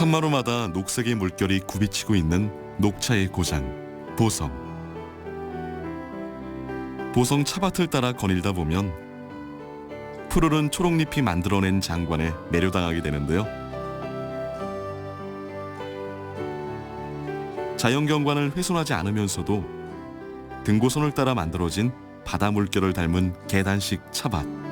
산마루마다 녹색의 물결이 굽이치고 있는 녹차의 고장, 보성. 보성 차밭을 따라 거닐다 보면 푸르른 초록잎이 만들어낸 장관에 매료당하게 되는데요. 자연경관을 훼손하지 않으면서도 등고선을 따라 만들어진 바다 물결을 닮은 계단식 차밭.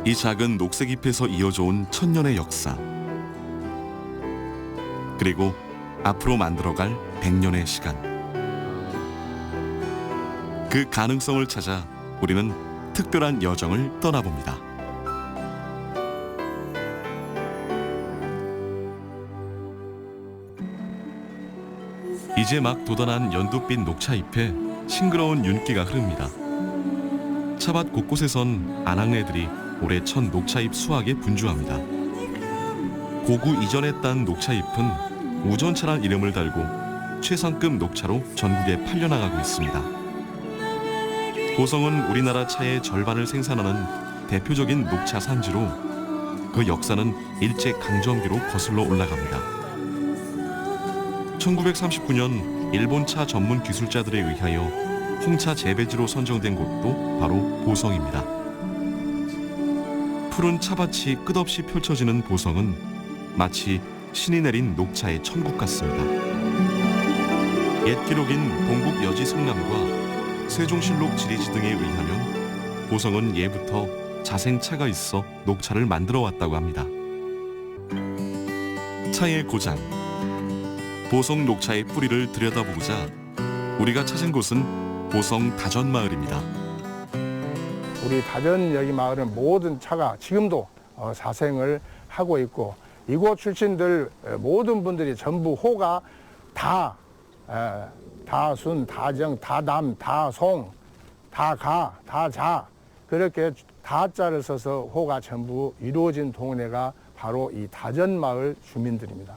이 작은 녹색 잎에서 이어져 온 천년의 역사, 그리고 앞으로 만들어갈 100년의 시간. 그 가능성을 찾아 우리는 특별한 여정을 떠나봅니다. 이제 막 돋아난 연두빛 녹차잎에 싱그러운 윤기가 흐릅니다. 차밭 곳곳에선 아낙네들이 올해 첫 녹차잎 수확에 분주합니다. 고구 이전에 딴 녹차잎은 우전차란 이름을 달고 최상급 녹차로 전국에 팔려나가고 있습니다. 보성은 우리나라 차의 절반을 생산하는 대표적인 녹차 산지로 그 역사는 일제 강점기로 거슬러 올라갑니다. 1939년 일본 차 전문 기술자들에 의하여 홍차 재배지로 선정된 곳도 바로 보성입니다. 푸른 차밭이 끝없이 펼쳐지는 보성은 마치 신이 내린 녹차의 천국 같습니다. 옛 기록인 동국 여지 성남과 세종실록 지리지 등에 의하면 보성은 예부터 자생차가 있어 녹차를 만들어 왔다고 합니다. 차의 고장, 보성 녹차의 뿌리를 들여다보고자 우리가 찾은 곳은 보성 다전마을입니다. 우리 다전 여기 마을은 모든 차가 지금도 자생을 하고 있고, 이곳 출신들 모든 분들이 전부 호가 다순, 다정, 다남, 다송, 다가, 다자, 그렇게 다자를 써서 호가 전부 이루어진 동네가 바로 이 다전마을 주민들입니다.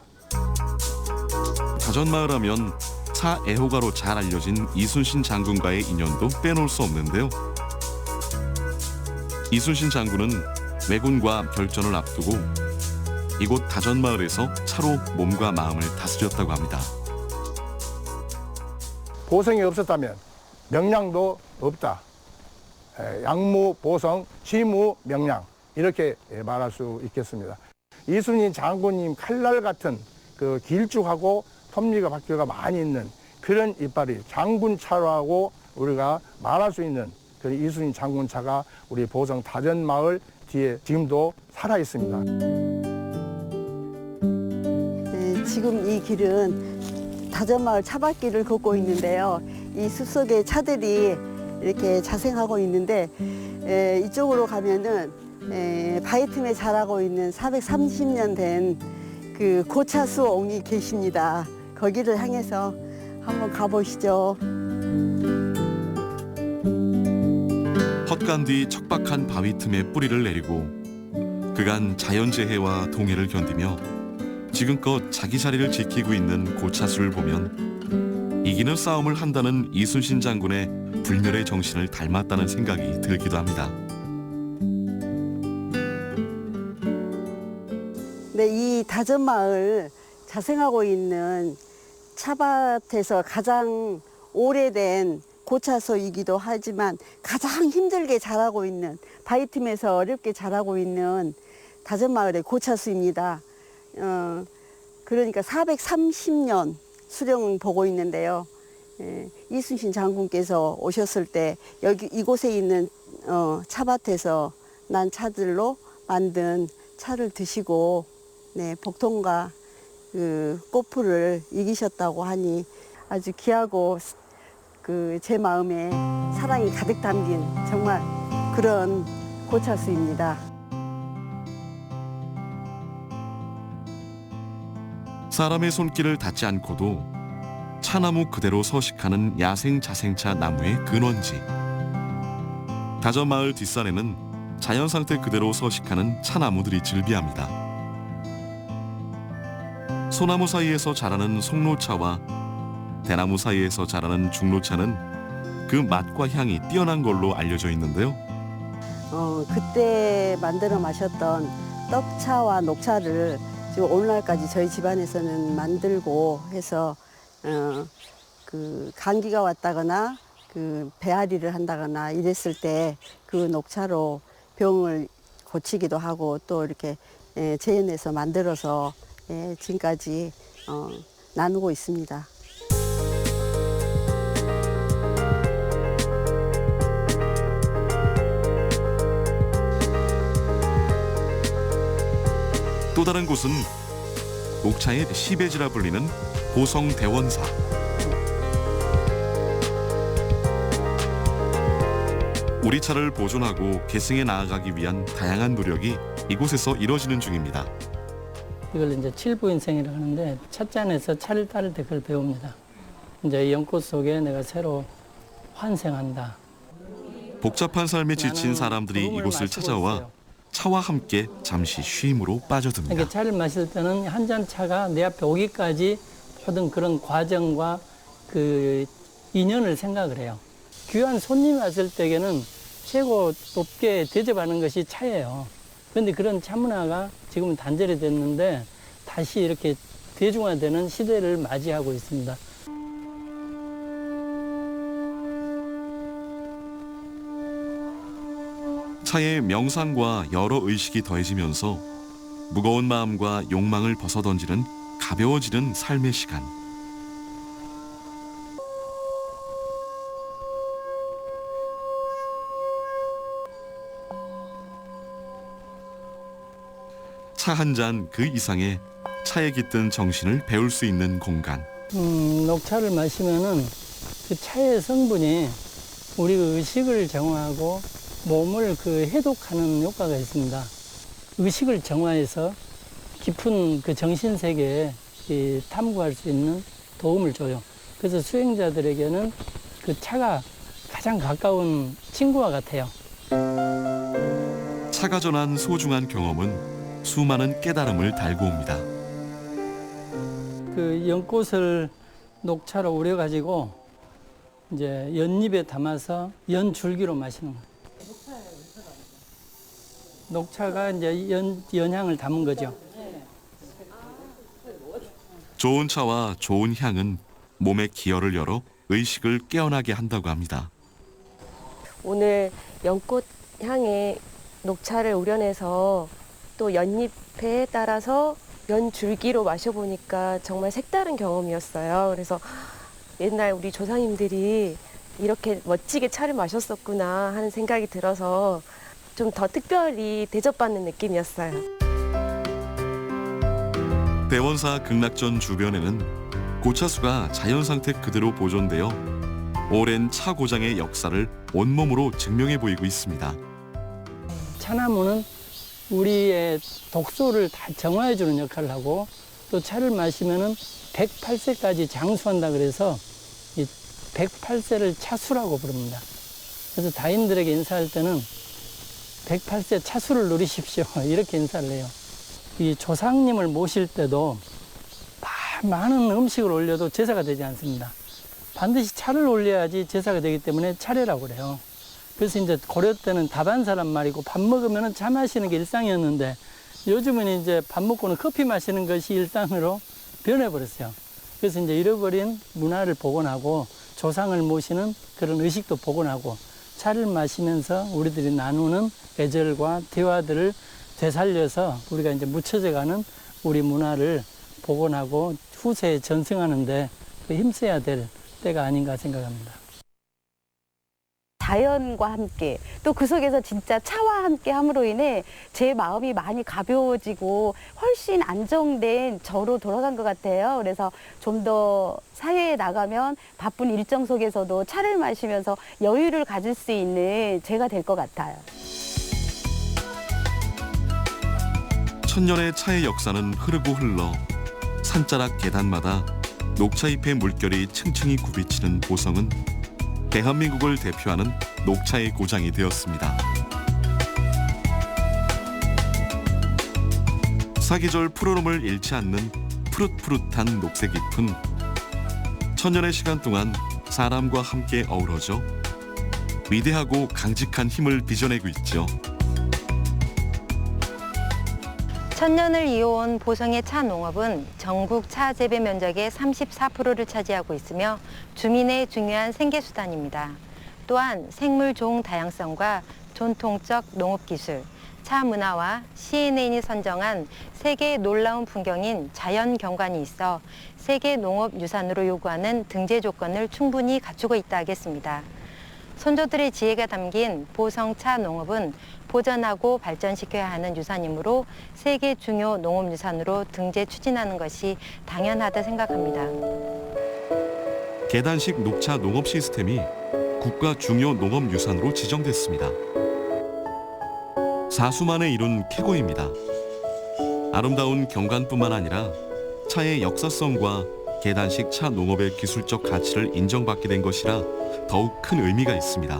다전마을 하면 차 애호가로 잘 알려진 이순신 장군과의 인연도 빼놓을 수 없는데요. 이순신 장군은 왜군과 결전을 앞두고 이곳 다전마을에서 차로 몸과 마음을 다스렸다고 합니다. 보성이 없었다면 명량도 없다. 양무, 보성, 시무, 명량, 이렇게 말할 수 있겠습니다. 이순신 장군님 칼날 같은 그 길쭉하고 톱니가 바퀴가 많이 있는 그런 이빨이 장군차라고 우리가 말할 수 있는 그 이순신 장군차가 우리 보성 다전마을 뒤에 지금도 살아 있습니다. 네, 지금 이 길은 다전마을 차밭길을 걷고 있는데요. 이 숲속에 차들이 이렇게 자생하고 있는데, 이쪽으로 가면은 바위틈에 자라고 있는 430년 된 그 고차수 옹이 계십니다. 거기를 향해서 한번 가보시죠. 헛간 뒤 척박한 바위 틈에 뿌리를 내리고 그간 자연재해와 동해를 견디며 지금껏 자기 자리를 지키고 있는 고차수를 보면 이기는 싸움을 한다는 이순신 장군의 불멸의 정신을 닮았다는 생각이 들기도 합니다. 네, 이 다전마을 자생하고 있는 차밭에서 가장 오래된 고차소이기도 하지만 가장 힘들게 자라고 있는, 바위 틈에서 어렵게 자라고 있는 다전마을의 고차수입니다. 그러니까 430년 수령은 보고 있는데요. 이순신 장군께서 오셨을 때 여기 이곳에 있는 차밭에서 난 차들로 만든 차를 드시고, 네, 복통과 그 꽃풀을 이기셨다고 하니 아주 귀하고 그 제 마음에 사랑이 가득 담긴 정말 그런 고차수입니다. 사람의 손길을 닿지 않고도 차나무 그대로 서식하는 야생 자생차 나무의 근원지. 다전마을 뒷산에는 자연 상태 그대로 서식하는 차나무들이 즐비합니다. 소나무 사이에서 자라는 송로차와 대나무 사이에서 자라는 중로차는 그 맛과 향이 뛰어난 걸로 알려져 있는데요. 그때 만들어 마셨던 떡차와 녹차를 지금 오늘날까지 저희 집안에서는 만들고 해서 그 감기가 왔다거나 그 배앓이를 한다거나 이랬을 때 그 녹차로 병을 고치기도 하고 또 이렇게 재현해서 만들어서 지금까지 나누고 있습니다. 또 다른 곳은 녹차의 시베지라 불리는 보성 대원사. 우리 차를 보존하고 계승해 나아가기 위한 다양한 노력이 이곳에서 이뤄지는 중입니다. 이걸 이제 칠부인생이라고 하는데 찻잔에서 차를 따를 때 그걸 배웁니다. 이제 연꽃 속에 내가 새로 환생한다. 복잡한 삶에 지친 사람들이 이곳을 찾아와 차와 함께 잠시 쉼으로 빠져듭니다. 이렇게 차를 마실 때는 한 잔 차가 내 앞에 오기까지 모든 그런 과정과 그 인연을 생각을 해요. 귀한 손님이 왔을 때에는 최고 높게 대접하는 것이 차예요. 그런데 그런 차 문화가 지금은 단절이 됐는데 다시 이렇게 대중화되는 시대를 맞이하고 있습니다. 차의 명상과 여러 의식이 더해지면서 무거운 마음과 욕망을 벗어던지는 가벼워지는 삶의 시간. 차 한 잔 그 이상의 차에 깃든 정신을 배울 수 있는 공간. 녹차를 마시면은 그 차의 성분이 우리 의식을 정화하고 몸을 그 해독하는 효과가 있습니다. 의식을 정화해서 깊은 그 정신 세계에 탐구할 수 있는 도움을 줘요. 그래서 수행자들에게는 그 차가 가장 가까운 친구와 같아요. 차가 전한 소중한 경험은 수많은 깨달음을 달고 옵니다. 그 연꽃을 녹차로 우려가지고 이제 연잎에 담아서 연줄기로 마시는 거예요. 녹차가 이제 연향을 담은 거죠. 좋은 차와 좋은 향은 몸의 기혈을 열어 의식을 깨어나게 한다고 합니다. 오늘 연꽃 향에 녹차를 우려내서 또 연잎에 따라서 연줄기로 마셔보니까 정말 색다른 경험이었어요. 그래서 옛날 우리 조상님들이 이렇게 멋지게 차를 마셨었구나 하는 생각이 들어서 좀 더 특별히 대접받는 느낌이었어요. 대원사 극락전 주변에는 고차수가 자연 상태 그대로 보존되어 오랜 차 고장의 역사를 온몸으로 증명해 보이고 있습니다. 차나무는 우리의 독소를 다 정화해 주는 역할을 하고 또 차를 마시면은 108세까지 장수한다 그래서 이 108세를 차수라고 부릅니다. 그래서 다인들에게 인사할 때는 108세 차수를 누리십시오 이렇게 인사를 해요. 이 조상님을 모실 때도 많은 음식을 올려도 제사가 되지 않습니다. 반드시 차를 올려야지 제사가 되기 때문에 차례라고 그래요. 그래서 이제 고려 때는 다반사란 말이고 밥 먹으면 차 마시는 게 일상이었는데 요즘은 이제 밥 먹고는 커피 마시는 것이 일상으로 변해버렸어요. 그래서 이제 잃어버린 문화를 복원하고 조상을 모시는 그런 의식도 복원하고 차를 마시면서 우리들이 나누는 애절과 대화들을 되살려서 우리가 이제 묻혀져가는 우리 문화를 복원하고 후세에 전승하는데 힘써야 될 때가 아닌가 생각합니다. 자연과 함께 또 그 속에서 진짜 차와 함께 함으로 인해 제 마음이 많이 가벼워지고 훨씬 안정된 저로 돌아간 것 같아요. 그래서 좀 더 사회에 나가면 바쁜 일정 속에서도 차를 마시면서 여유를 가질 수 있는 제가 될 것 같아요. 천년의 차의 역사는 흐르고 흘러 산자락 계단마다 녹차잎의 물결이 층층이 굽이치는 보성은 대한민국을 대표하는 녹차의 고장이 되었습니다. 사계절 푸르름을 잃지 않는 푸릇푸릇한 녹색 잎은 천년의 시간 동안 사람과 함께 어우러져 위대하고 강직한 힘을 빚어내고 있죠. 천년을 이어온 보성의 차 농업은 전국 차 재배 면적의 34%를 차지하고 있으며 주민의 중요한 생계수단입니다. 또한 생물 종 다양성과 전통적 농업 기술, 차 문화와 CNN이 선정한 세계의 놀라운 풍경인 자연 경관이 있어 세계 농업 유산으로 요구하는 등재 조건을 충분히 갖추고 있다 하겠습니다. 선조들의 지혜가 담긴 보성차 농업은 보존하고 발전시켜야 하는 유산이므로 세계 중요 농업 유산으로 등재 추진하는 것이 당연하다 생각합니다. 계단식 녹차 농업 시스템이 국가 중요 농업 유산으로 지정됐습니다. 사수만에 이룬 캐고입니다. 아름다운 경관뿐만 아니라 차의 역사성과 계단식 차 농업의 기술적 가치를 인정받게 된 것이라 더욱 큰 의미가 있습니다.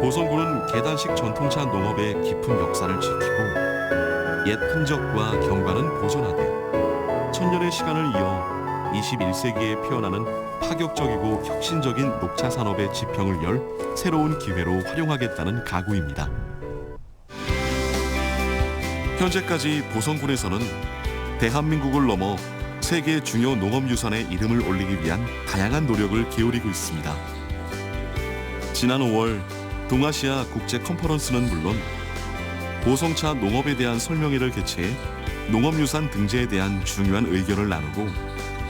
보성군은 계단식 전통차 농업의 깊은 역사를 지키고 옛 흔적과 경관은 보존하되 천년의 시간을 이어 21세기에 피어나는 파격적이고 혁신적인 녹차 산업의 지평을 열 새로운 기회로 활용하겠다는 각오입니다. 현재까지 보성군에서는 대한민국을 넘어 세계 중요 농업유산의 이름을 올리기 위한 다양한 노력을 기울이고 있습니다. 지난 5월 동아시아 국제 컨퍼런스는 물론 보성차 농업에 대한 설명회를 개최해 농업유산 등재에 대한 중요한 의견을 나누고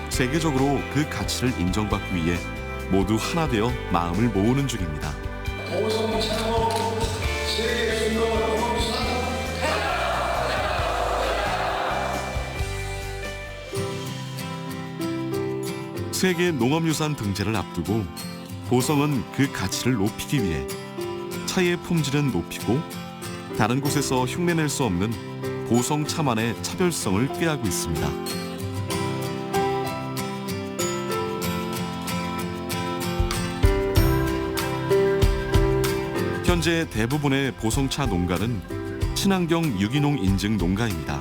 세계적으로 그 가치를 인정받기 위해 모두 하나 되어 마음을 모으는 중입니다. 세계 농업유산 등재를 앞두고 보성은 그 가치를 높이기 위해 차의 품질은 높이고 다른 곳에서 흉내낼 수 없는 보성 차만의 차별성을 꾀하고 있습니다. 현재 대부분의 보성차 농가는 친환경 유기농 인증 농가입니다.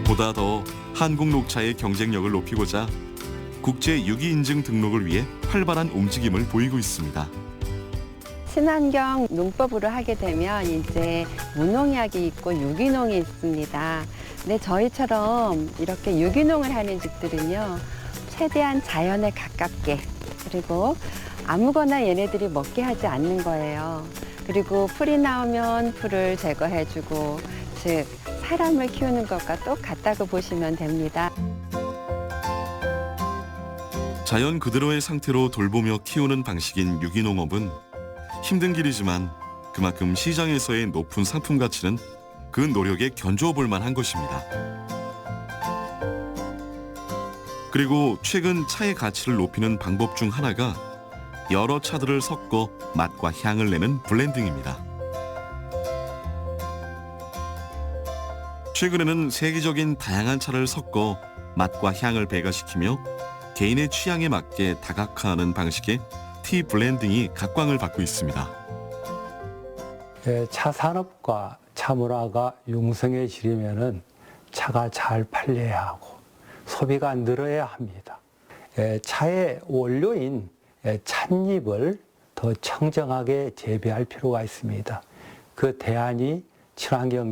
보다 더 한국 녹차의 경쟁력을 높이고자 국제 유기 인증 등록을 위해 활발한 움직임을 보이고 있습니다. 친환경 농법으로 하게 되면 이제 무농약이 있고 유기농이 있습니다. 근데 저희처럼 이렇게 유기농을 하는 집들은요, 최대한 자연에 가깝게, 그리고 아무거나 얘네들이 먹게 하지 않는 거예요. 그리고 풀이 나오면 풀을 제거해주고, 즉 사람을 키우는 것과 똑같다고 보시면 됩니다. 자연 그대로의 상태로 돌보며 키우는 방식인 유기농업은 힘든 길이지만 그만큼 시장에서의 높은 상품 가치는 그 노력에 견주어 볼 만한 것입니다. 그리고 최근 차의 가치를 높이는 방법 중 하나가 여러 차들을 섞어 맛과 향을 내는 블렌딩입니다. 최근에는 세계적인 다양한 차를 섞어 맛과 향을 배가시키며 개인의 취향에 맞게 다각화하는 방식의 티 블렌딩이 각광을 받고 있습니다. 차 산업과 차 문화가 융성해지려면은 차가 잘 팔려야 하고 소비가 늘어야 합니다. 차의 원료인 찻잎을 더 청정하게 재배할 필요가 있습니다. 그 대안이 친환경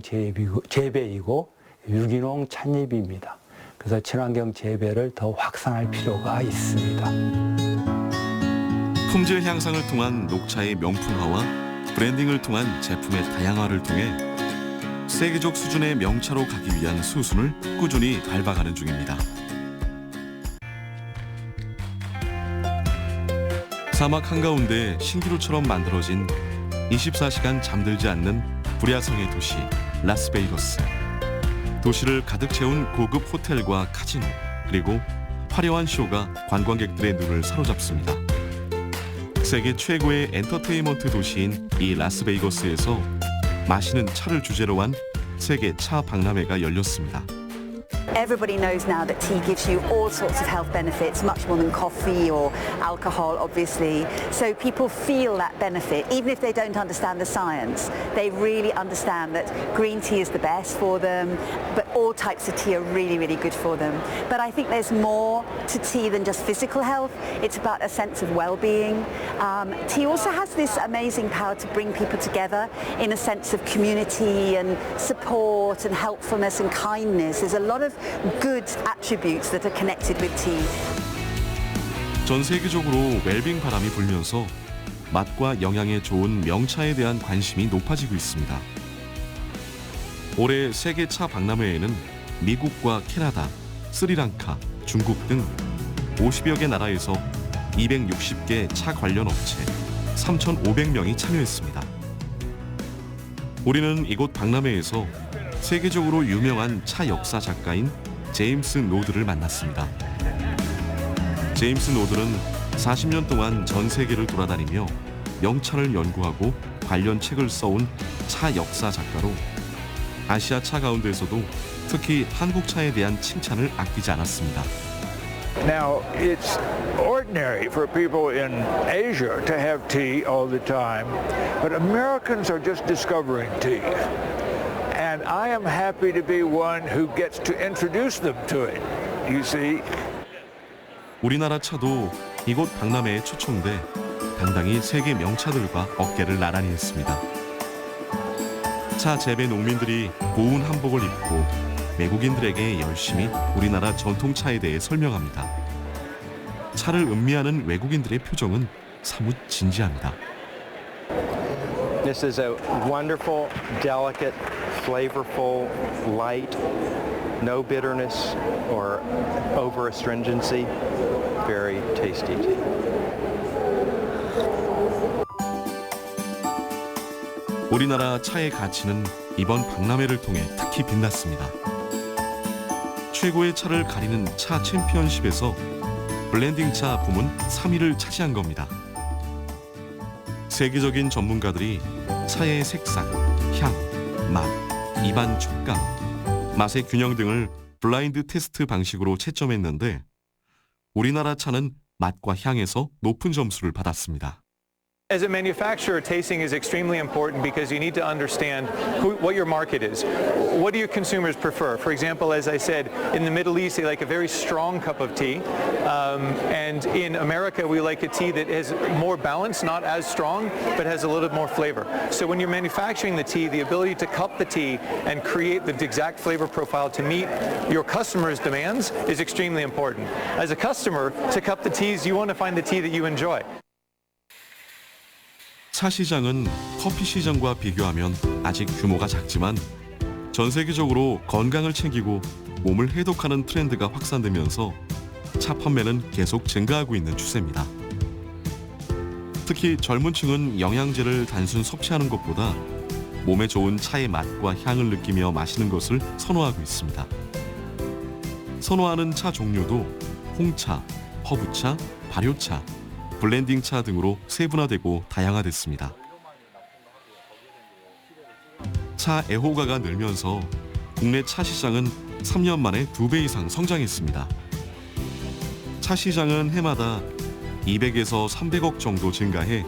재배이고 유기농 찻잎입니다. 그래서 친환경 재배를 더 확산할 필요가 있습니다. 품질 향상을 통한 녹차의 명품화와 브랜딩을 통한 제품의 다양화를 통해 세계적 수준의 명차로 가기 위한 수순을 꾸준히 밟아가는 중입니다. 사막 한가운데 신기루처럼 만들어진 24시간 잠들지 않는 불야성의 도시 라스베이거스. 도시를 가득 채운 고급 호텔과 카지노, 그리고 화려한 쇼가 관광객들의 눈을 사로잡습니다. 세계 최고의 엔터테인먼트 도시인 이 라스베이거스에서 마시는 차를 주제로 한 세계 차 박람회가 열렸습니다. Everybody knows now that tea gives you all sorts of health benefits, much more than coffee or alcohol, obviously. So people feel that benefit, even if they don't understand the science. They really understand that green tea is the best for them, but all types of tea are really, really good for them. But I think there's more to tea than just physical health. It's about a sense of well-being. Tea also has this amazing power to bring people together in a sense of community and support and helpfulness and kindness. There's a lot of good attributes that are connected with tea. 전 세계적으로 웰빙 바람이 불면서 맛과 영양에 좋은 명차에 대한 관심이 높아지고 있습니다. 올해 세계 차 박람회에는 미국과 캐나다, 스리랑카, 중국 등 50여 개 나라에서 260개 차 관련 업체 3,500명이 참여했습니다. 우리는 이곳 박람회에서 세계적으로 유명한 차 역사 작가인 제임스 노드를 만났습니다. 제임스 노드는 40년 동안 전 세계를 돌아다니며 명차를 연구하고 관련 책을 써온 차 역사 작가로 아시아 차 가운데서도 특히 한국 차에 대한 칭찬을 아끼지 않았습니다. Now, it's ordinary for people in Asia to have tea all the time, but Americans are just discovering tea. And I am happy to be one who gets to introduce them to it, you see. 우리나라 차도 이곳 박람회에 초청돼 당당히 세계 명차들과 어깨를 나란히 했습니다. 차 재배 농민들이 고운 한복을 입고 외국인들에게 열심히 우리나라 전통차에 대해 설명합니다. 차를 음미하는 외국인들의 표정은 사뭇 진지합니다. This is a wonderful, delicate, flavorful, light, no bitterness or over astringency, very tasty tea. 우리나라 차의 가치는 이번 박람회를 통해 특히 빛났습니다. 최고의 차를 가리는 차 챔피언십에서 블렌딩 차 부문 3위를 차지한 겁니다. 세계적인 전문가들이 차의 색상, 향, 맛, 입안 촉감, 맛의 균형 등을 블라인드 테스트 방식으로 채점했는데 우리나라 차는 맛과 향에서 높은 점수를 받았습니다. As a manufacturer, tasting is extremely important because you need to understand what your market is. What do your consumers prefer? For example, as I said, in the Middle East, they like a very strong cup of tea. And in America, we like a tea that is more balanced, not as strong, but has a little bit more flavor. So when you're manufacturing the tea, the ability to cup the tea and create the exact flavor profile to meet your customers' demands is extremely important. As a customer, to cup the teas, you want to find the tea that you enjoy. 차 시장은 커피 시장과 비교하면 아직 규모가 작지만 전 세계적으로 건강을 챙기고 몸을 해독하는 트렌드가 확산되면서 차 판매는 계속 증가하고 있는 추세입니다. 특히 젊은 층은 영양제를 단순 섭취하는 것보다 몸에 좋은 차의 맛과 향을 느끼며 마시는 것을 선호하고 있습니다. 선호하는 차 종류도 홍차, 허브차, 발효차, 블렌딩 차 등으로 세분화되고 다양화됐습니다. 차 애호가가 늘면서 국내 차 시장은 3년 만에 2배 이상 성장했습니다. 차 시장은 해마다 200에서 300억 정도 증가해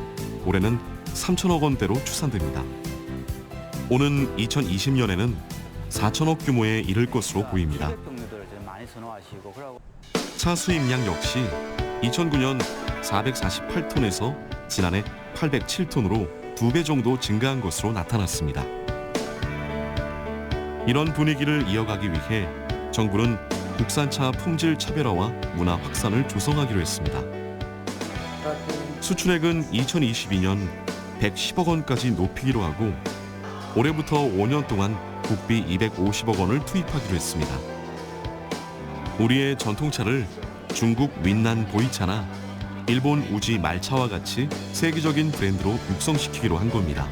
올해는 3천억 원대로 추산됩니다. 오는 2020년에는 4천억 규모에 이를 것으로 보입니다. 차 수입량 역시 2009년 448톤에서 지난해 807톤으로 2배 정도 증가한 것으로 나타났습니다. 이런 분위기를 이어가기 위해 정부는 국산차 품질 차별화와 문화 확산을 조성하기로 했습니다. 수출액은 2022년 110억 원까지 높이기로 하고 올해부터 5년 동안 국비 250억 원을 투입하기로 했습니다. 우리의 전통차를 중국 윈난 보이차나 일본 우지 말차와 같이 세계적인 브랜드로 육성시키기로 한 겁니다.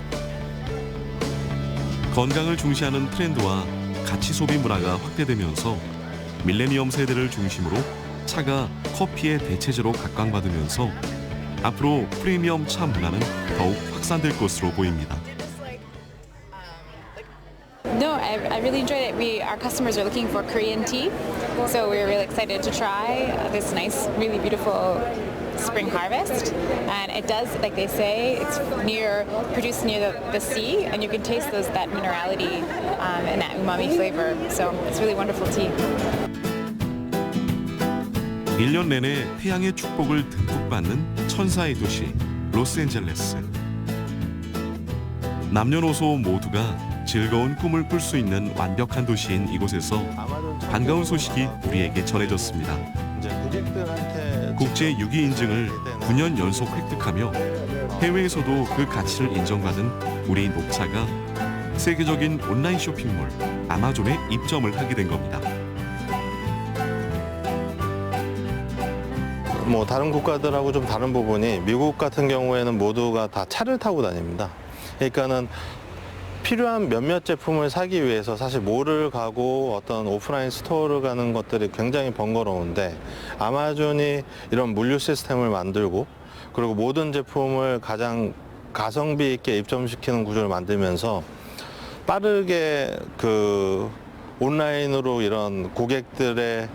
건강을 중시하는 트렌드와 가치 소비 문화가 확대되면서 밀레니엄 세대를 중심으로 차가 커피의 대체제로 각광받으면서 앞으로 프리미엄 차 문화는 더욱 확산될 것으로 보입니다. No, I really enjoyed it. Our customers are looking for Korean tea, so we're really excited to try this nice, really beautiful spring harvest, and it does, like they say, it's produced near the sea, and you can taste that minerality and that umami flavor. So it's really wonderful tea. 1년 내내 태양의 축복을 듬뿍 받는 천사의 도시 로스앤젤레스. 남녀노소 모두가 즐거운 꿈을 꿀 수 있는 완벽한 도시인 이곳에서 반가운 소식이 우리에게 전해졌습니다. 국제 유기 인증을 9년 연속 획득하며 해외에서도 그 가치를 인정받은 우리 녹차가 세계적인 온라인 쇼핑몰 아마존에 입점을 하게 된 겁니다. 뭐 다른 국가들하고 좀 다른 부분이 미국 같은 경우에는 모두가 다 차를 타고 다닙니다. 그러니까는 필요한 몇몇 제품을 사기 위해서 사실 몰을 가고 어떤 오프라인 스토어를 가는 것들이 굉장히 번거로운데 아마존이 이런 물류 시스템을 만들고 그리고 모든 제품을 가장 가성비 있게 입점시키는 구조를 만들면서 빠르게 그 온라인으로 이런 고객들의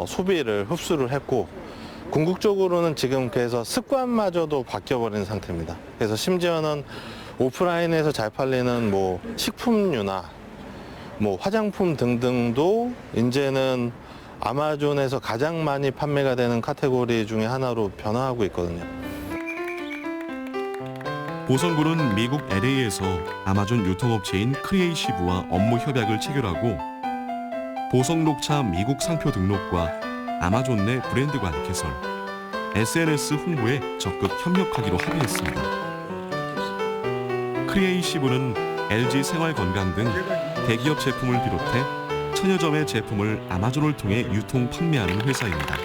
소비를 흡수를 했고 궁극적으로는 지금 그래서 습관마저도 바뀌어버린 상태입니다. 그래서 심지어는 오프라인에서 잘 팔리는 뭐 식품류나 뭐 화장품 등등도 이제는 아마존에서 가장 많이 판매가 되는 카테고리 중에 하나로 변화하고 있거든요. 보성군은 미국 LA에서 아마존 유통업체인 크리에이시브와 업무 협약을 체결하고 보성 녹차 미국 상표 등록과 아마존 내 브랜드관 개설, SNS 홍보에 적극 협력하기로 합의했습니다. 크리에이시브는 LG 생활건강 등 대기업 제품을 비롯해 천여 점의 제품을 아마존을 통해 유통 판매하는 회사입니다.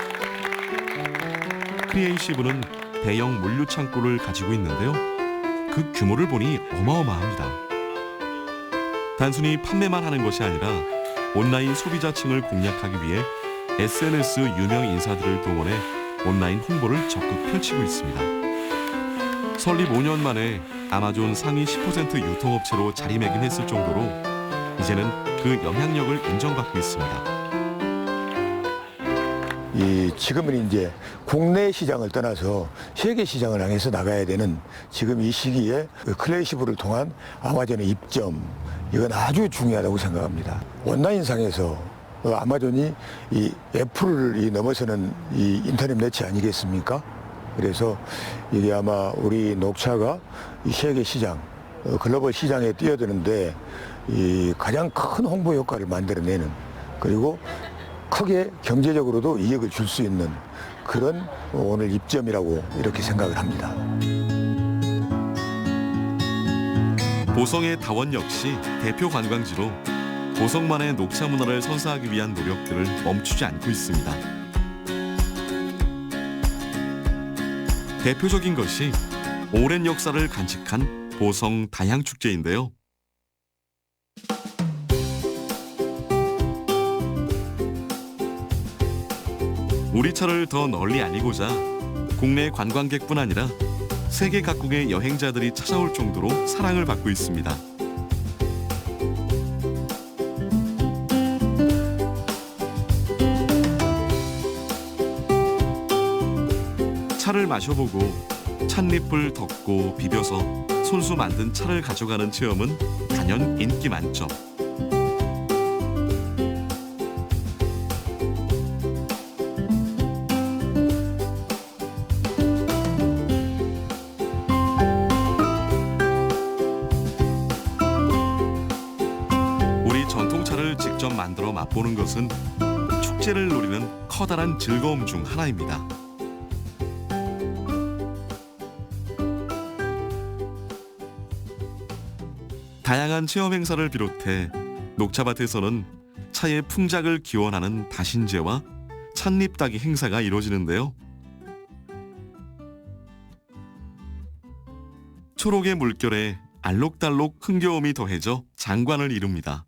크리에이시브는 대형 물류 창고를 가지고 있는데요. 그 규모를 보니 어마어마합니다. 단순히 판매만 하는 것이 아니라 온라인 소비자층을 공략하기 위해 SNS 유명 인사들을 동원해 온라인 홍보를 적극 펼치고 있습니다. 설립 5년 만에 아마존 상위 10% 유통업체로 자리매김했을 정도로 이제는 그 영향력을 인정받고 있습니다. 지금은 이제 국내 시장을 떠나서 세계 시장을 향해서 나가야 되는 지금 이 시기에 크리에이시브를 통한 아마존의 입점, 이건 아주 중요하다고 생각합니다. 온라인상에서 아마존이 이 애플을 넘어서는 이 인터넷 매체 아니겠습니까? 그래서 이게 아마 우리 녹차가 이 세계 시장, 글로벌 시장에 뛰어드는데 이 가장 큰 홍보 효과를 만들어내는, 그리고 크게 경제적으로도 이익을 줄 수 있는 그런 오늘 입점이라고 이렇게 생각을 합니다. 보성의 다원 역시 대표 관광지로 보성만의 녹차 문화를 선사하기 위한 노력들을 멈추지 않고 있습니다. 대표적인 것이 오랜 역사를 간직한 보성 다향축제인데요. 우리 차를 더 널리 알리고자 국내 관광객뿐 아니라 세계 각국의 여행자들이 찾아올 정도로 사랑을 받고 있습니다. 차를 마셔보고 찻잎을 덮고 비벼서 손수 만든 차를 가져가는 체험은 단연 인기 만점. 우리 전통차를 직접 만들어 맛보는 것은 축제를 노리는 커다란 즐거움 중 하나입니다. 다양한 체험 행사를 비롯해 녹차밭에서는 차의 풍작을 기원하는 다신제와 찻잎 따기 행사가 이루어지는데요. 초록의 물결에 알록달록 흥겨움이 더해져 장관을 이룹니다.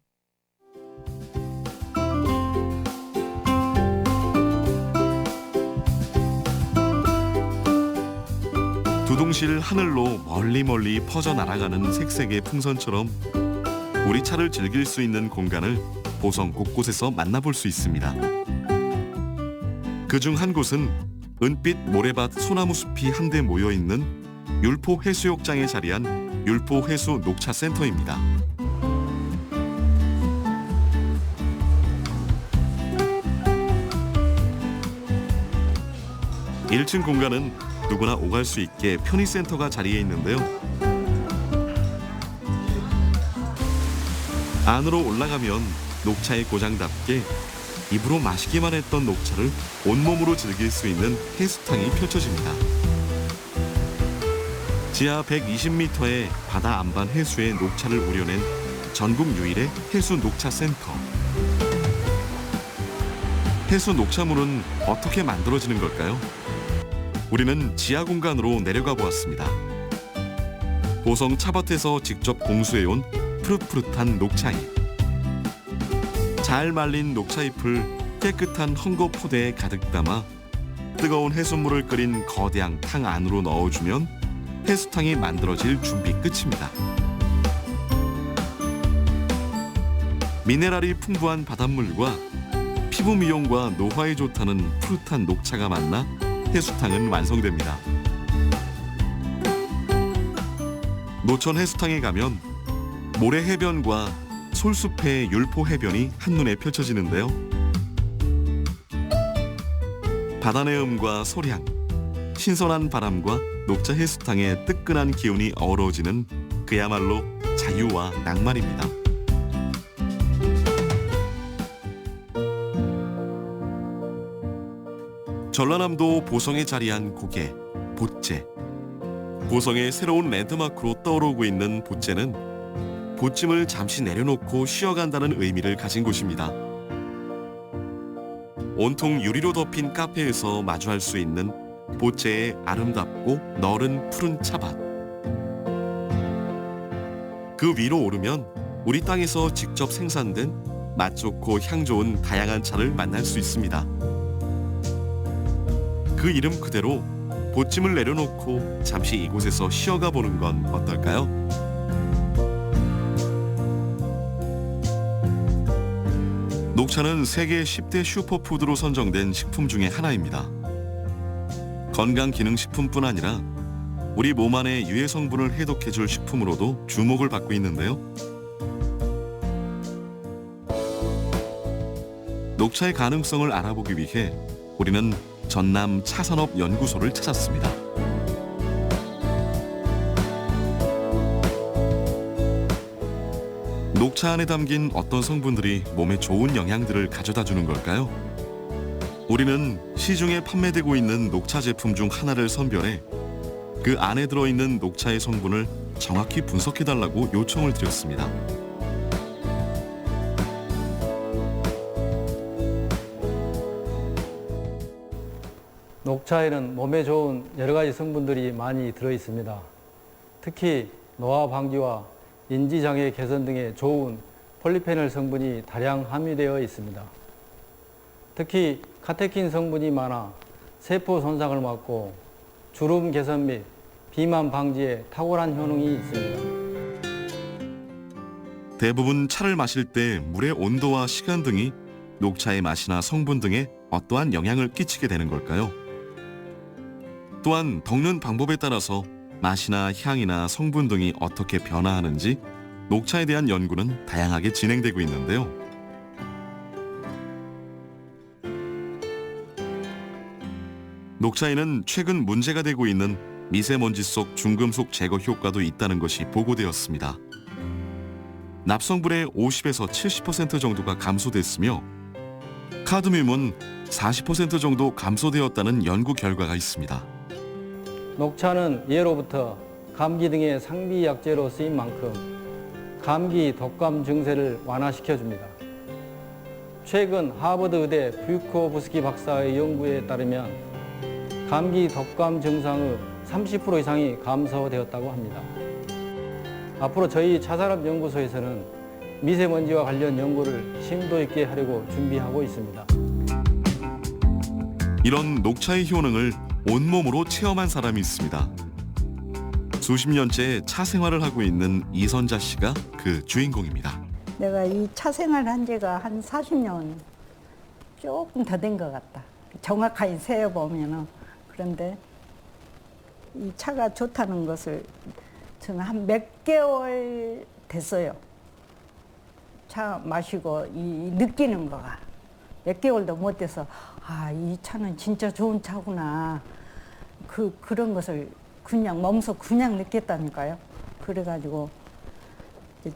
두둥실 하늘로 멀리 퍼져 날아가는 색색의 풍선처럼 우리 차를 즐길 수 있는 공간을 보성 곳곳에서 만나볼 수 있습니다. 그중 한 곳은 은빛 모래밭 소나무 숲이 한데 모여 있는 율포 해수욕장에 자리한 율포 해수 녹차 센터입니다. 일 1층 공간은 누구나 오갈 수 있게 편의센터가 자리해 있는데요. 안으로 올라가면 녹차의 고장답게 입으로 마시기만 했던 녹차를 온몸으로 즐길 수 있는 해수탕이 펼쳐집니다. 지하 120m의 바다 안반 해수에 녹차를 우려낸 전국 유일의 해수 녹차 센터. 해수 녹차물은 어떻게 만들어지는 걸까요? 우리는 지하 공간으로 내려가 보았습니다. 보성 차밭에서 직접 공수해온 푸릇푸릇한 녹차잎. 잘 말린 녹차잎을 깨끗한 헝겊 포대에 가득 담아 뜨거운 해수물을 끓인 거대한 탕 안으로 넣어주면 해수탕이 만들어질 준비 끝입니다. 미네랄이 풍부한 바닷물과 피부 미용과 노화에 좋다는 푸릇한 녹차가 만나 해수탕은 완성됩니다. 노천 해수탕에 가면 모래 해변과 솔숲의 율포 해변이 한눈에 펼쳐지는데요. 바다내음과 소량, 신선한 바람과 녹차 해수탕의 뜨끈한 기운이 어우러지는 그야말로 자유와 낭만입니다. 전라남도 보성에 자리한 고개, 보째. 보성의 새로운 랜드마크로 떠오르고 있는 보째는 보찜을 잠시 내려놓고 쉬어간다는 의미를 가진 곳입니다. 온통 유리로 덮인 카페에서 마주할 수 있는 보째의 아름답고 너른 푸른 차밭. 그 위로 오르면 우리 땅에서 직접 생산된 맛 좋고 향 좋은 다양한 차를 만날 수 있습니다. 그 이름 그대로 보찜을 내려놓고 잠시 이곳에서 쉬어가 보는 건 어떨까요? 녹차는 세계 10대 슈퍼푸드로 선정된 식품 중에 하나입니다. 건강기능식품뿐 아니라 우리 몸 안의 유해 성분을 해독해줄 식품으로도 주목을 받고 있는데요. 녹차의 가능성을 알아보기 위해 우리는 전남 차산업연구소를 찾았습니다. 녹차 안에 담긴 어떤 성분들이 몸에 좋은 영향들을 가져다 주는 걸까요? 우리는 시중에 판매되고 있는 녹차 제품 중 하나를 선별해 그 안에 들어있는 녹차의 성분을 정확히 분석해달라고 요청을 드렸습니다. 녹차에는 몸에 좋은 여러 가지 성분들이 많이 들어 있습니다. 특히 노화 방지와 인지장애 개선 등의 좋은 폴리페놀 성분이 다량 함유되어 있습니다. 특히 카테킨 성분이 많아 세포 손상을 막고 주름 개선 및 비만 방지에 탁월한 효능이 있습니다. 대부분 차를 마실 때 물의 온도와 시간 등이 녹차의 맛이나 성분 등에 어떠한 영향을 끼치게 되는 걸까요? 또한 덮는 방법에 따라서 맛이나 향이나 성분 등이 어떻게 변화하는지 녹차에 대한 연구는 다양하게 진행되고 있는데요. 녹차에는 최근 문제가 되고 있는 미세먼지 속 중금속 제거 효과도 있다는 것이 보고되었습니다. 납성분의 50에서 70% 정도가 감소됐으며 카드뮴은 40% 정도 감소되었다는 연구 결과가 있습니다. 녹차는 예로부터 감기 등의 상비 약재로 쓰인 만큼 감기 독감 증세를 완화시켜줍니다. 최근 하버드 의대 뷰코브스키 박사의 연구에 따르면 감기 독감 증상의 30% 이상이 감소되었다고 합니다. 앞으로 저희 차산업연구소에서는 미세먼지와 관련 연구를 심도 있게 하려고 준비하고 있습니다. 이런 녹차의 효능을 온몸으로 체험한 사람이 있습니다. 수십 년째 차 생활을 하고 있는 이선자 씨가 그 주인공입니다. 내가 이 차 생활을 한 지가 한 40년 조금 더 된 것 같다. 정확하게 세어보면은 그런데 이 차가 좋다는 것을 저는 한 몇 개월 됐어요. 차 마시고 이 느끼는 거가 몇 개월도 못 돼서 아, 이 차는 진짜 좋은 차구나. 그런 것을 그냥 몸소 그냥 느꼈다니까요. 그래가지고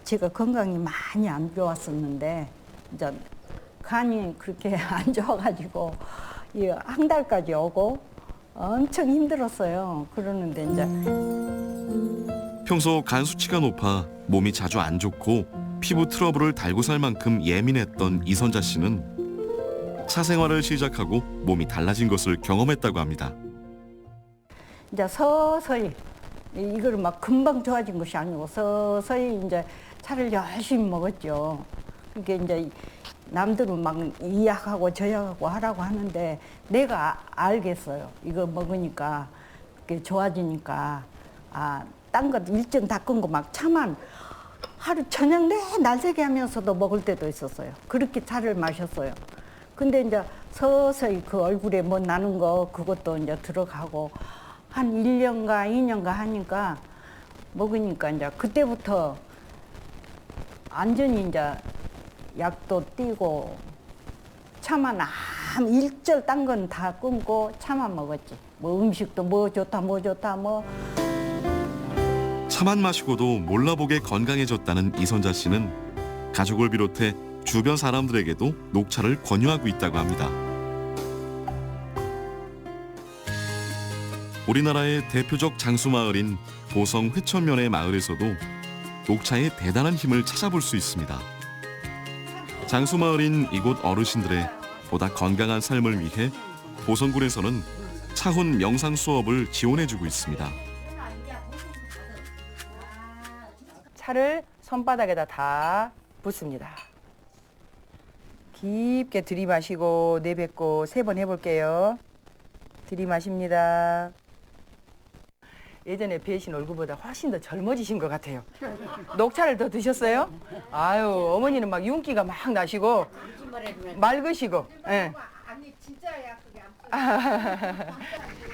제가 건강이 많이 안 좋았었는데 이제 간이 그렇게 안 좋아가지고 한 달까지 오고 엄청 힘들었어요. 그러는데 이제 평소 간 수치가 높아 몸이 자주 안 좋고 피부 트러블을 달고 살 만큼 예민했던 이선자 씨는 차 생활을 시작하고 몸이 달라진 것을 경험했다고 합니다. 이제 서서히 이걸 막 금방 좋아진 것이 아니고 서서히 이제 차를 열심히 먹었죠. 그게 이제 남들은 막 이 약하고 저 약하고 하라고 하는데 내가 알겠어요. 이거 먹으니까 그게 좋아지니까 딴 것 일정 다 끊고 막 차만 하루 저녁 내날 새게 하면서도 먹을 때도 있었어요. 그렇게 차를 마셨어요. 근데 이제 서서히 그 얼굴에 뭐 나는 거 그것도 이제 들어가고 한 1년가 2년가 하니까 먹으니까 이제 그때부터 완전히 이제 약도 띄고 차만 일절 딴 건 다 끊고 차만 먹었지. 뭐 음식도 뭐 좋다 뭐 차만 마시고도 몰라보게 건강해졌다는 이선자 씨는 가족을 비롯해 주변 사람들에게도 녹차를 권유하고 있다고 합니다. 우리나라의 대표적 장수마을인 보성 회천면의 마을에서도 녹차의 대단한 힘을 찾아볼 수 있습니다. 장수마을인 이곳 어르신들의 보다 건강한 삶을 위해 보성군에서는 차훈 명상 수업을 지원해주고 있습니다. 차를 손바닥에다 다 붓습니다. 깊게 들이마시고 내뱉고 3번 해볼게요. 들이마십니다. 예전에 뵈신 얼굴보다 훨씬 더 젊어지신 것 같아요. 녹차를 더 드셨어요? 아유, 어머니는 막 윤기가 막 나시고 맑으시고. 예.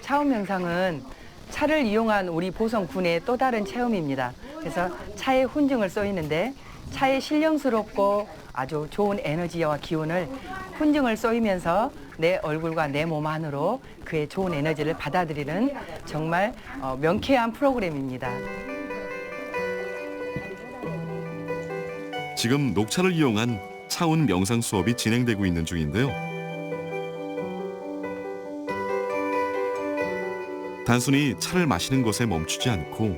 차훈 명상은 차를 이용한 우리 보성군의 또 다른 체험입니다. 그래서 차에 훈증을 써 있는데 차에 신령스럽고 아주 좋은 에너지와 기운을 훈증을 쏘이면서 내 얼굴과 내 몸 안으로 그의 좋은 에너지를 받아들이는 정말 명쾌한 프로그램입니다. 지금 녹차를 이용한 차훈 명상 수업이 진행되고 있는 중인데요. 단순히 차를 마시는 것에 멈추지 않고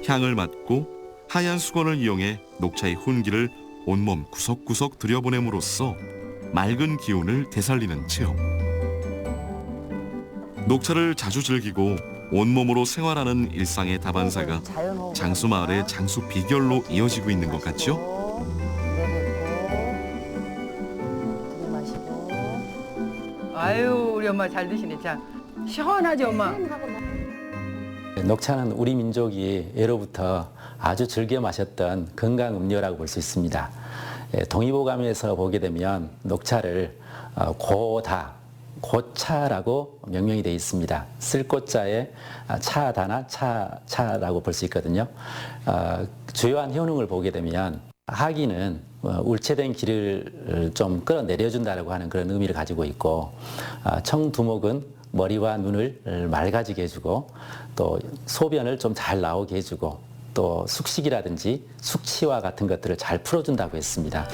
향을 맡고 하얀 수건을 이용해 녹차의 훈기를 온몸 구석구석 들여보냄으로써 맑은 기운을 되살리는 체험. 녹차를 자주 즐기고 온몸으로 생활하는 일상의 다반사가 장수마을의 장수 비결로 이어지고 있는 것 같죠? 아유, 우리 엄마 잘 드시네. 자, 시원하지, 엄마? 녹차는 우리 민족이 예로부터 아주 즐겨 마셨던 건강 음료라고 볼 수 있습니다. 동의보감에서 보게 되면 녹차를 고차라고 명명이 되어 있습니다. 쓸 꽃자에 차다나 차라고 볼 수 있거든요. 주요한 효능을 보게 되면 하기는 울체된 기를 좀 끌어내려준다고 하는 그런 의미를 가지고 있고, 청두목은 머리와 눈을 맑아지게 해주고 또 소변을 좀 잘 나오게 해주고 또 숙식이라든지 숙취와 같은 것들을 잘 풀어준다고 했습니다.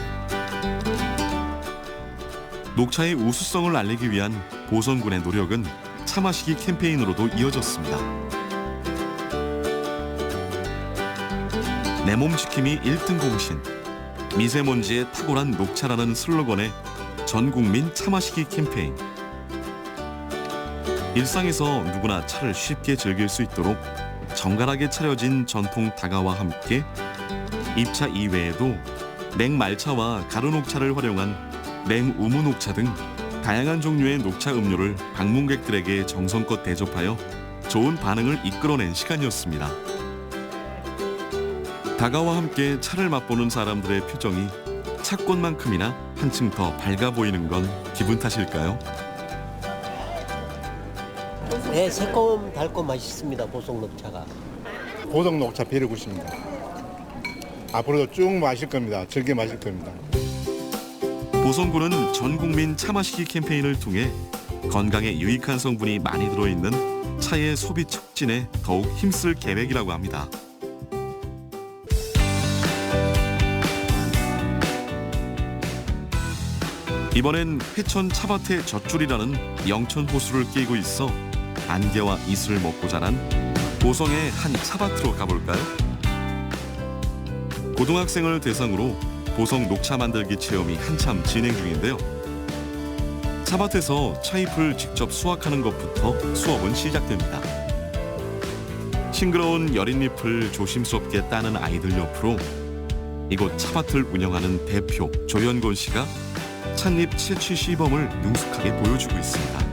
녹차의 우수성을 알리기 위한 보성군의 노력은 차 마시기 캠페인으로도 이어졌습니다. 내 몸 지킴이 1등 공신, 미세먼지에 탁월한 녹차라는 슬로건의 전국민 차 마시기 캠페인. 일상에서 누구나 차를 쉽게 즐길 수 있도록 정갈하게 차려진 전통 다가와 함께 입차 이외에도 냉말차와 가루녹차를 활용한 냉우무녹차 등 다양한 종류의 녹차 음료를 방문객들에게 정성껏 대접하여 좋은 반응을 이끌어낸 시간이었습니다. 다가와 함께 차를 맛보는 사람들의 표정이 차꽃만큼이나 한층 더 밝아 보이는 건 기분 탓일까요? 네, 새콤 달콤 맛있습니다. 보성 녹차가. 보성 녹차 190입니다. 앞으로도 쭉 마실 겁니다. 즐겨 마실 겁니다. 보성군은 전 국민 차 마시기 캠페인을 통해 건강에 유익한 성분이 많이 들어있는 차의 소비 촉진에 더욱 힘쓸 계획이라고 합니다. 이번엔 회천 차밭의 젖줄이라는 영천 호수를 끼고 있어 안개와 이슬을 먹고 자란 보성의 한 차밭으로 가볼까요? 고등학생을 대상으로 보성 녹차 만들기 체험이 한참 진행 중인데요. 차밭에서 차잎을 직접 수확하는 것부터 수업은 시작됩니다. 싱그러운 여린 잎을 조심스럽게 따는 아이들 옆으로 이곳 차밭을 운영하는 대표 조현곤 씨가 찻잎 채취 시범을 능숙하게 보여주고 있습니다.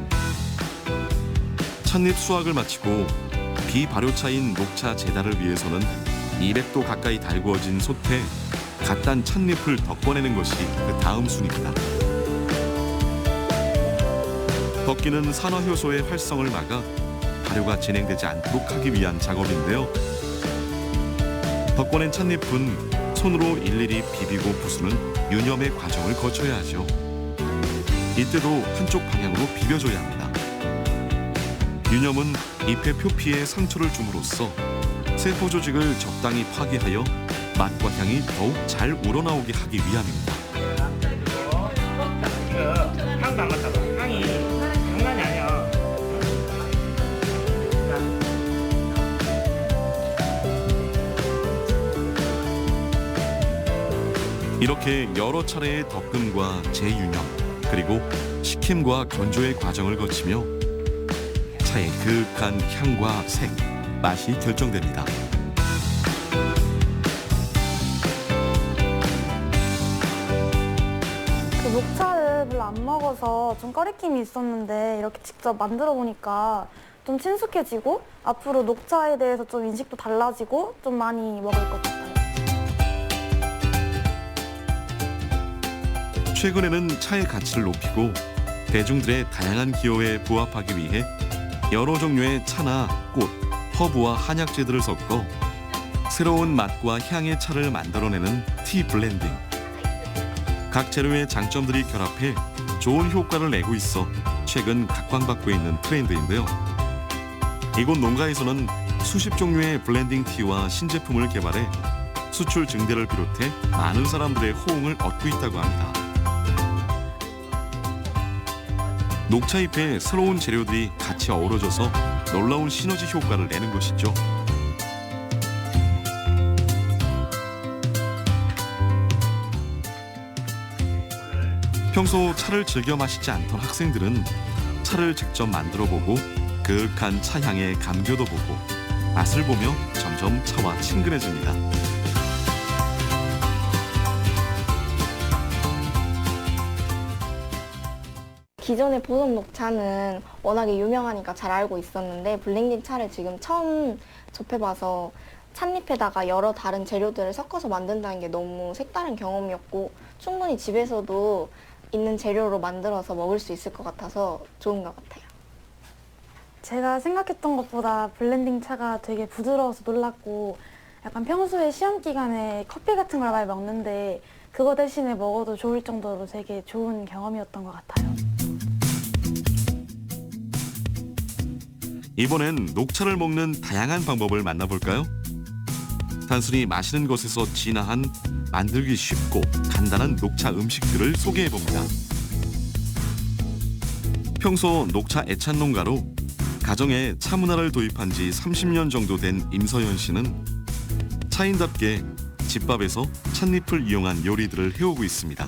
찻잎 수확을 마치고 비발효차인 녹차 제달을 위해서는 200도 가까이 달구어진 솥에 갓 딴 찻잎을 덮어내는 것이 그 다음 순입니다. 덮기는 산화효소의 활성을 막아 발효가 진행되지 않도록 하기 위한 작업인데요. 덮어낸 찻잎은 손으로 일일이 비비고 부수는 유념의 과정을 거쳐야 하죠. 이때도 한쪽 방향으로 비벼줘야 합니다. 유념은 잎의 표피에 상처를 줌으로써 세포 조직을 적당히 파괴하여 맛과 향이 더욱 잘 우러나오게 하기 위함입니다. 향도 안 맡아봐. 향이 장난이 아니야. 이렇게 여러 차례의 덮음과 재유념 그리고 식힘과 건조의 과정을 거치며 차의 그윽한 향과 색, 맛이 결정됩니다. 녹차를 별로 안 먹어서 좀 꺼리낌이 있었는데 이렇게 직접 만들어 보니까 좀 친숙해지고 앞으로 녹차에 대해서 좀 인식도 달라지고 좀 많이 먹을 것 같아요. 최근에는 차의 가치를 높이고 대중들의 다양한 기호에 부합하기 위해 여러 종류의 차나 꽃, 허브와 한약재들을 섞어 새로운 맛과 향의 차를 만들어내는 티 블렌딩. 각 재료의 장점들이 결합해 좋은 효과를 내고 있어 최근 각광받고 있는 트렌드인데요. 이곳 농가에서는 수십 종류의 블렌딩 티와 신제품을 개발해 수출 증대를 비롯해 많은 사람들의 호응을 얻고 있다고 합니다. 녹차잎에 새로운 재료들이 같이 어우러져서 놀라운 시너지 효과를 내는 것이죠. 평소 차를 즐겨 마시지 않던 학생들은 차를 직접 만들어보고 그윽한 차향에 감겨도 보고 맛을 보며 점점 차와 친근해집니다. 기존의 보성 녹차는 워낙에 유명하니까 잘 알고 있었는데 블렌딩 차를 지금 처음 접해봐서 찻잎에다가 여러 다른 재료들을 섞어서 만든다는 게 너무 색다른 경험이었고 충분히 집에서도 있는 재료로 만들어서 먹을 수 있을 것 같아서 좋은 것 같아요. 제가 생각했던 것보다 블렌딩 차가 되게 부드러워서 놀랐고 약간 평소에 시험 기간에 커피 같은 걸 많이 먹는데 그거 대신에 먹어도 좋을 정도로 되게 좋은 경험이었던 것 같아요. 이번엔 녹차를 먹는 다양한 방법을 만나볼까요? 단순히 마시는 것에서 진화한 만들기 쉽고 간단한 녹차 음식들을 소개해봅니다. 평소 녹차 애찬 농가로 가정에 차 문화를 도입한 지 30년 정도 된 임서연 씨는 차인답게 집밥에서 찻잎을 이용한 요리들을 해오고 있습니다.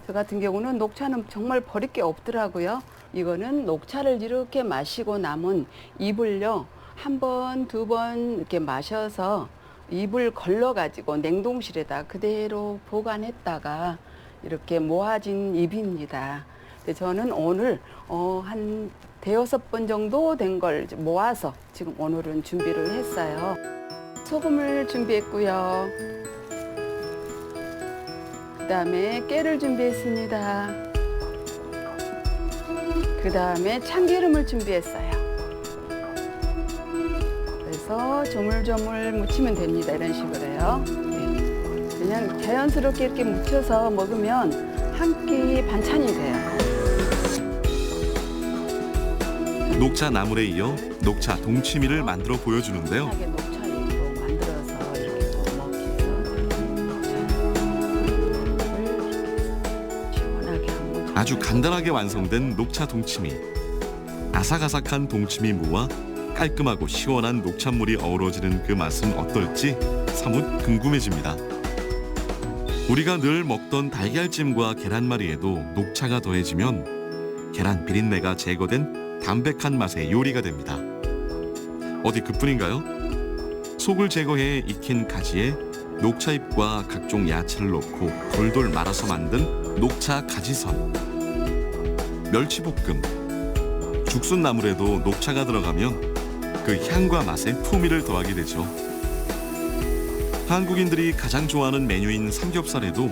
저 같은 경우는 녹차는 정말 버릴 게 없더라고요. 이거는 녹차를 이렇게 마시고 남은 잎을요, 한 번, 두 번 이렇게 마셔서 잎을 걸러가지고 냉동실에다 그대로 보관했다가 이렇게 모아진 잎입니다. 저는 오늘 한 대여섯 번 정도 된 걸 모아서 지금 오늘은 준비를 했어요. 소금을 준비했고요. 그다음에 깨를 준비했습니다. 그다음에 참기름을 준비했어요. 넣어서 조물조물 묻히면 됩니다. 이런 식으로요. 네. 그냥 자연스럽게 이렇게 묻혀서 먹으면 한 끼 반찬이 돼요. 녹차 나물에 이어 녹차 동치미를 만들어 보여주는데요. 녹차잎으로 만들어서 이렇게 또 먹기 위해서 시원하게 한번 아주 간단하게 완성된 녹차 동치미. 아삭아삭한 동치미 무와 깔끔하고 시원한 녹차물이 어우러지는 그 맛은 어떨지 사뭇 궁금해집니다. 우리가 늘 먹던 달걀찜과 계란말이에도 녹차가 더해지면 계란 비린내가 제거된 담백한 맛의 요리가 됩니다. 어디 그뿐인가요? 속을 제거해 익힌 가지에 녹차잎과 각종 야채를 넣고 돌돌 말아서 만든 녹차 가지선. 멸치볶음, 죽순나물에도 녹차가 들어가면 그 향과 맛에 풍미를 더하게 되죠. 한국인들이 가장 좋아하는 메뉴인 삼겹살에도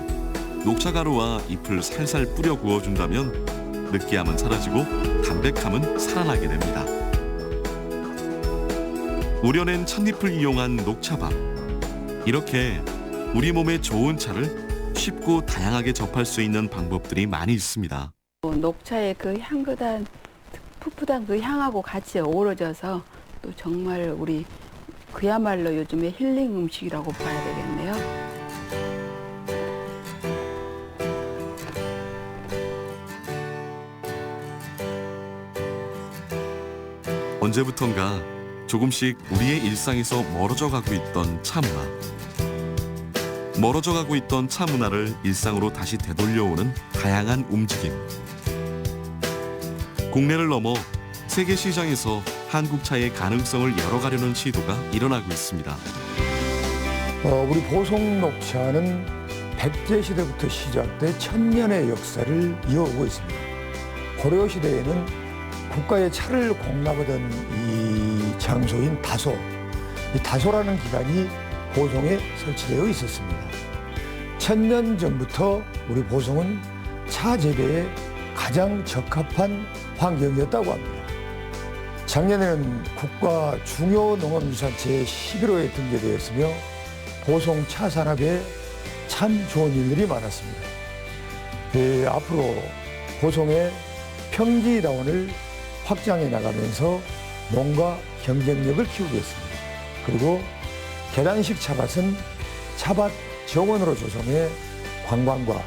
녹차가루와 잎을 살살 뿌려 구워준다면 느끼함은 사라지고 담백함은 살아나게 됩니다. 우려낸 찻잎을 이용한 녹차밥. 이렇게 우리 몸에 좋은 차를 쉽고 다양하게 접할 수 있는 방법들이 많이 있습니다. 녹차의 그 향긋한 풋풋한 그 향하고 같이 어우러져서 또 정말 우리 그야말로 요즘에 힐링 음식이라고 봐야 되겠네요. 언제부턴가 조금씩 우리의 일상에서 멀어져 가고 있던 차 문화. 멀어져 가고 있던 차 문화를 일상으로 다시 되돌려오는 다양한 움직임. 국내를 넘어 세계 시장에서 한국 차의 가능성을 열어가려는 시도가 일어나고 있습니다. 우리 보성 녹차는 백제 시대부터 시작돼 천년의 역사를 이어오고 있습니다. 고려 시대에는 국가의 차를 공납하던 이 장소인 다소, 이 다소라는 기관이 보성에 설치되어 있었습니다. 1000년 전부터 우리 보성은 차 재배에 가장 적합한 환경이었다고 합니다. 작년에는 국가 중요 농업유산지에 11호에 등재되었으며 보성 차 산업에 참 좋은 일들이 많았습니다. 앞으로 보성의 평지다원을 확장해 나가면서 농가 경쟁력을 키우겠습니다. 그리고 계단식 차밭은 차밭 정원으로 조성해 관광과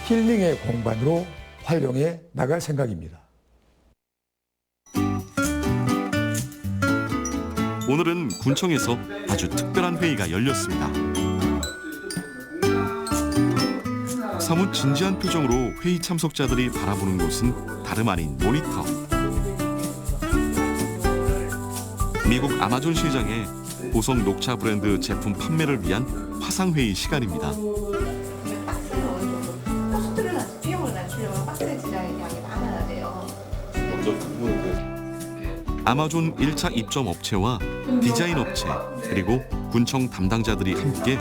힐링의 공간으로 활용해 나갈 생각입니다. 오늘은 군청에서 아주 특별한 회의가 열렸습니다. 사뭇 진지한 표정으로 회의 참석자들이 바라보는 곳은 다름 아닌 모니터. 미국 아마존 시장의 보성 녹차 브랜드 제품 판매를 위한 화상회의 시간입니다. 호스트를 비용을 낮추려면 박스에 지장이 많아야 돼요. 아마존 1차 입점 업체와 디자인 업체 그리고 군청 담당자들이 함께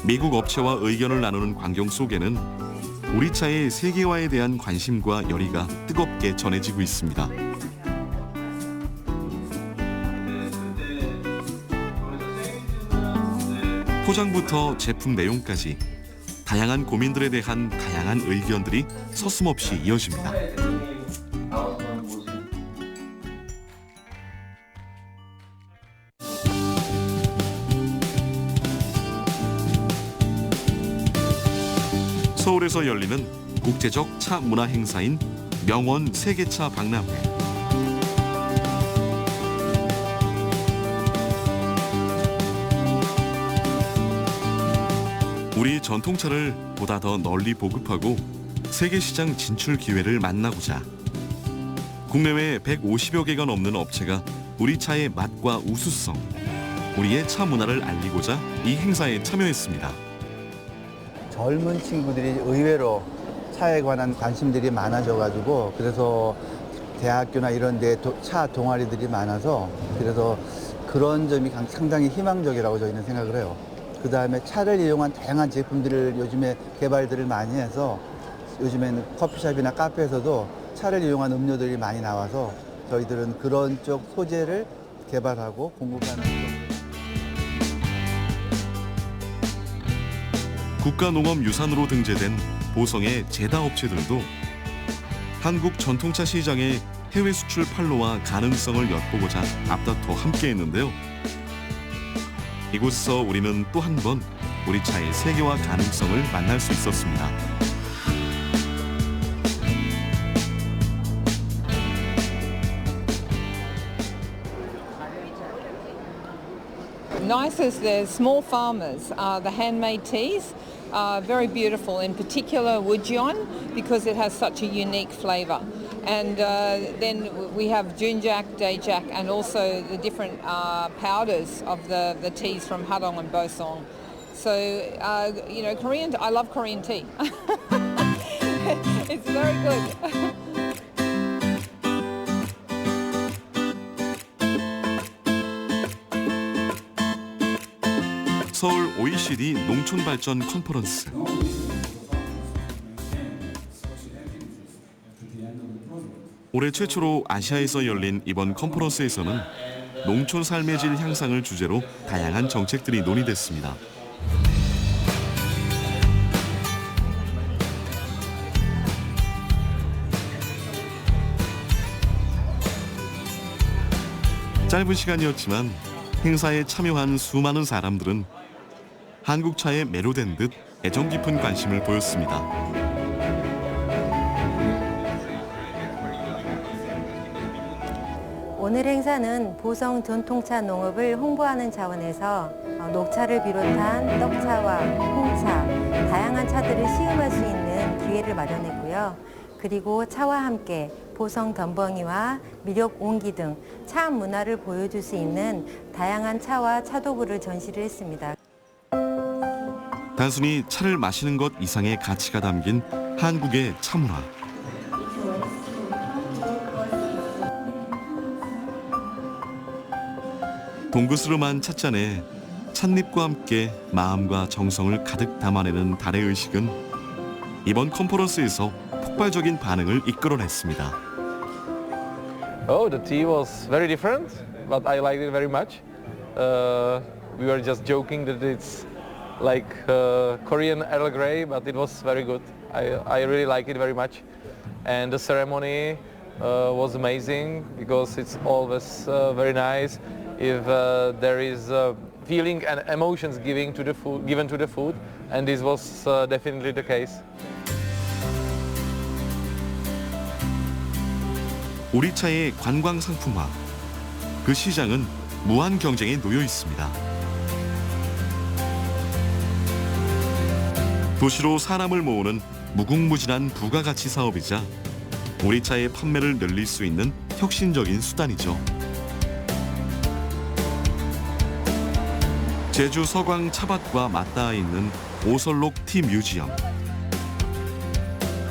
미국 업체와 의견을 나누는 광경 속에는 우리 차의 세계화에 대한 관심과 열의가 뜨겁게 전해지고 있습니다. 포장부터 제품 내용까지 다양한 고민들에 대한 다양한 의견들이 서슴없이 이어집니다. 서울에서 열리는 국제적 차 문화 행사인 명원 세계차 박람회. 우리 전통차를 보다 더 널리 보급하고 세계 시장 진출 기회를 만나고자 국내외 150여 개가 넘는 업체가 우리 차의 맛과 우수성, 우리의 차 문화를 알리고자 이 행사에 참여했습니다. 젊은 친구들이 의외로 차에 관한 관심들이 많아져가지고 그래서 대학교나 이런 데 차 동아리들이 많아서 그래서 그런 점이 상당히 희망적이라고 저희는 생각을 해요. 그 다음에 차를 이용한 다양한 제품들을 요즘에 개발들을 많이 해서 요즘에는 커피숍이나 카페에서도 차를 이용한 음료들이 많이 나와서 저희들은 그런 쪽 소재를 개발하고 공급하는 쪽 국가농업유산으로 등재된 보성의 제다 업체들도 한국 전통차 시장의 해외 수출 판로와 가능성을 엿보고자 앞다퉈 함께했는데요. 이곳에서 우리는 또 한 번 우리 차의 세계화 가능성을 만날 수 있었습니다. Nice as the small farmers, the handmade teas are very beautiful, in particular Woodjawn, because it has such a unique flavour. And then we have Junjak, Dajak, and also the different powders of the teas from Hadong and Bosong. So, you know, I love Korean tea. It's very good. 서울 OECD 농촌발전 컨퍼런스. 올해 최초로 아시아에서 열린 이번 컨퍼런스에서는 농촌 삶의 질 향상을 주제로 다양한 정책들이 논의됐습니다. 짧은 시간이었지만 행사에 참여한 수많은 사람들은 한국차에 매료된 듯 애정 깊은 관심을 보였습니다. 오늘 행사는 보성 전통차 농업을 홍보하는 차원에서 녹차를 비롯한 떡차와 홍차, 다양한 차들을 시음할 수 있는 기회를 마련했고요. 그리고 차와 함께 보성 덤벙이와 미력 옹기 등 차 문화를 보여줄 수 있는 다양한 차와 차도구를 전시를 했습니다. 단순히 차를 마시는 것 이상의 가치가 담긴 한국의 차 문화. 동그스름한 찻잔에 찻잎과 함께 마음과 정성을 가득 담아내는 달의 의식은 이번 컨퍼런스에서 폭발적인 반응을 이끌어냈습니다. Oh, the tea was very different, but I liked it very much. We were just joking that it's like Korean Earl Grey, but it was very good. I really like it very much. And the ceremony was amazing because it's always very nice if there is feeling and emotions given to the food, and this was definitely the case. 우리 차의 관광 상품화, 그 시장은 무한 경쟁에 놓여 있습니다. 도시로 사람을 모으는 무궁무진한 부가가치 사업이자 우리 차의 판매를 늘릴 수 있는 혁신적인 수단이죠. 제주 서광 차밭과 맞닿아 있는 오설록 티 뮤지엄.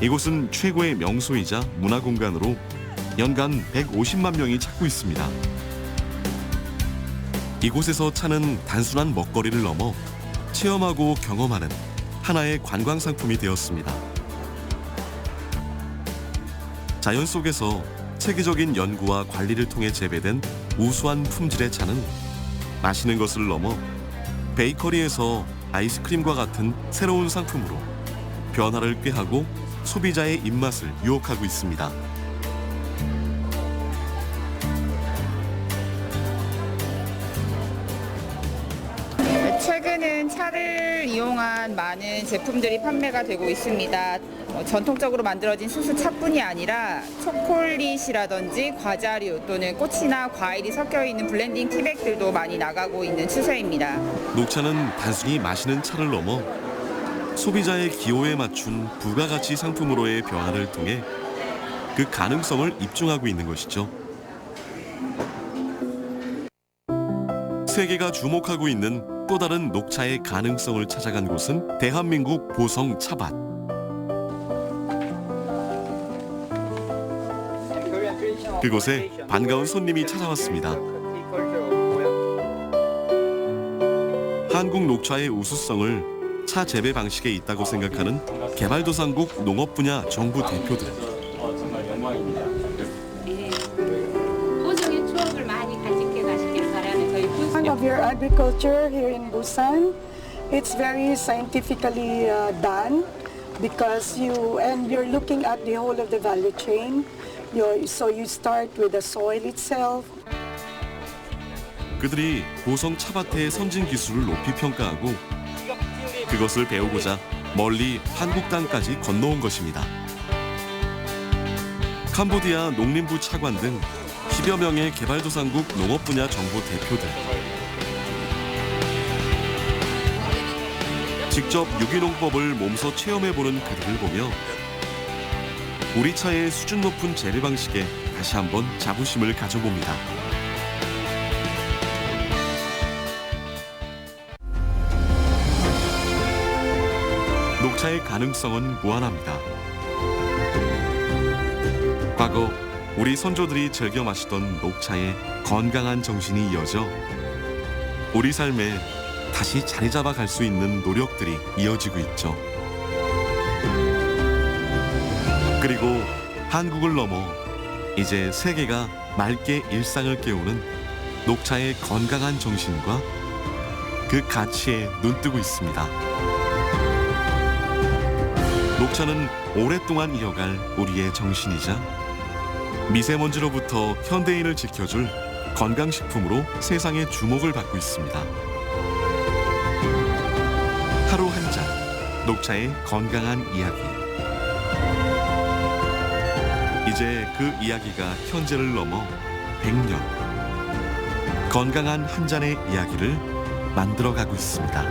이곳은 최고의 명소이자 문화공간으로 연간 150만 명이 찾고 있습니다. 이곳에서 차는 단순한 먹거리를 넘어 체험하고 경험하는 하나의 관광 상품이 되었습니다. 자연 속에서 체계적인 연구와 관리를 통해 재배된 우수한 품질의 차는 마시는 것을 넘어 베이커리에서 아이스크림과 같은 새로운 상품으로 변화를 꾀하고 소비자의 입맛을 유혹하고 있습니다. 최근은 차를 이용한 많은 제품들이 판매가 되고 있습니다. 전통적으로 만들어진 수수 차뿐이 아니라 초콜릿이라든지 과자류 또는 꽃이나 과일이 섞여 있는 블렌딩 티백들도 많이 나가고 있는 추세입니다. 녹차는 단순히 마시는 차를 넘어 소비자의 기호에 맞춘 부가가치 상품으로의 변화를 통해 그 가능성을 입증하고 있는 것이죠. 세계가 주목하고 있는 또 다른 녹차의 가능성을 찾아간 곳은 대한민국 보성 차밭. 그곳에 반가운 손님이 찾아왔습니다. 한국 녹차의 우수성을 차 재배 방식에 있다고 생각하는 개발도상국 농업 분야 정부 대표들. 정말 영광입니다. 보성의 추억을 많이 간직해 가시길 바라면서 Of your agriculture here in Busan, It's very scientifically done because you're looking at the whole of the value chain. So you start with the soil itself. 그들이 보성 차밭의 선진 기술을 높이 평가하고 그것을 배우고자 멀리 한국 땅까지 건너온 것입니다. 캄보디아 농림부 차관 등 10여 명의 개발도상국 농업 분야 정부 대표들. 직접 유기농법을 몸소 체험해보는 그들을 보며 우리 차의 수준 높은 재배 방식에 다시 한번 자부심을 가져봅니다. 녹차의 가능성은 무한합니다. 과거 우리 선조들이 즐겨 마시던 녹차의 건강한 정신이 이어져 우리 삶에 다시 자리 잡아 갈 수 있는 노력들이 이어지고 있죠. 그리고 한국을 넘어 이제 세계가 맑게 일상을 깨우는 녹차의 건강한 정신과 그 가치에 눈뜨고 있습니다. 녹차는 오랫동안 이어갈 우리의 정신이자 미세먼지로부터 현대인을 지켜줄 건강식품으로 세상의 주목을 받고 있습니다. 하루 한 잔, 녹차의 건강한 이야기. 이제 그 이야기가 현재를 넘어 100년. 건강한 한 잔의 이야기를 만들어가고 있습니다.